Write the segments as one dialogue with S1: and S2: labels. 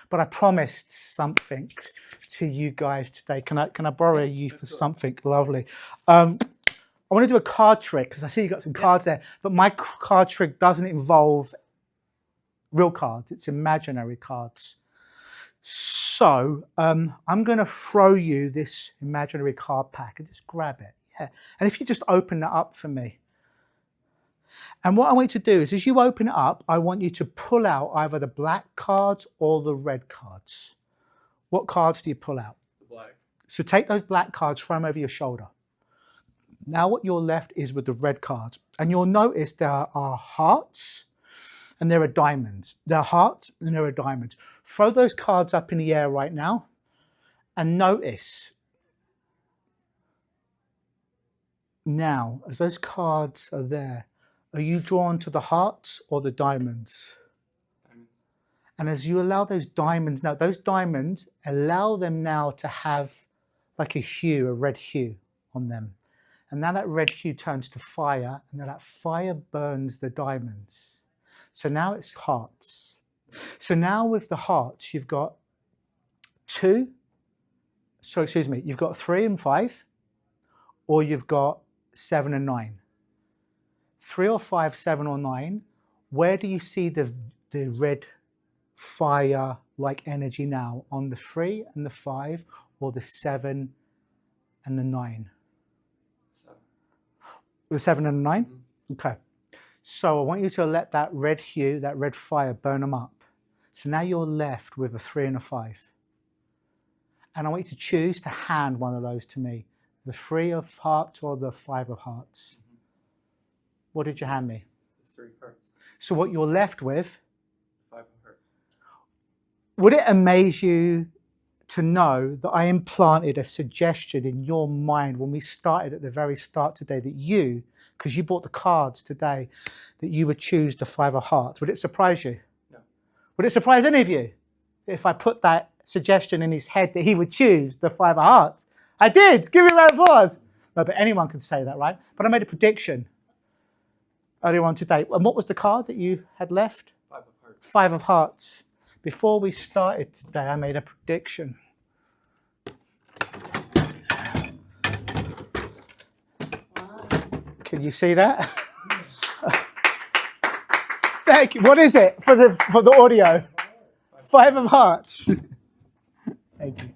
S1: but I promised something to you guys today. Can I borrow you for something lovely? I want to do a card trick because I see you got some cards there, but my card trick doesn't involve real cards. It's imaginary cards. So I'm going to throw you this imaginary card pack and just grab it. Yeah. And if you just open that up for me. And what I want you to do is, as you open it up, I want you to pull out either the black cards or the red cards. What cards do you pull out?
S2: The black.
S1: So take those black cards, throw them over your shoulder. Now what you're left is with the red cards. And you'll notice there are hearts and there are diamonds. There are hearts and there are diamonds. Throw those cards up in the air right now and notice. Now, as those cards are there, are you drawn to the hearts or the diamonds?
S2: Diamonds.
S1: And as you allow those diamonds, now those diamonds, allow them now to have like a hue, a red hue on them. And now that red hue turns to fire, and now that fire burns the diamonds. So now it's hearts. So now with the hearts, you've got you've got 3 and 5, or you've got 7 and 9. 3 or 5, 7 or 9, where do you see the red fire-like energy now? On the 3 and the 5, or the 7 and the 9?
S2: 7.
S1: The 7 and the 9?
S2: Mm-hmm.
S1: Okay. So I want you to let that red hue, that red fire, burn them up. So now you're left with a 3 and a 5. And I want you to choose to hand one of those to me. The 3 of hearts or the 5 of hearts. Mm-hmm. What did you hand me?
S2: 3 hearts.
S1: So what you're left with?
S2: 5 of hearts.
S1: Would it amaze you to know that I implanted a suggestion in your mind when we started at the very start today that you, because you bought the cards today, that you would choose the 5 of hearts? Would it surprise you?
S2: No.
S1: Would it surprise any of you if I put that suggestion in his head that he would choose the 5 of hearts? I did. Give me a round of applause. No, but anyone can say that, right? But I made a prediction earlier on today. And what was the card that you had left?
S2: 5 of hearts.
S1: 5 of hearts. Before we started today, I made a prediction.
S3: Wow.
S1: Can you see that? Thank you. What is it for the audio? 5 of hearts. Thank you.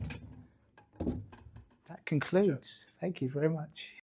S1: That concludes. Thank you very much.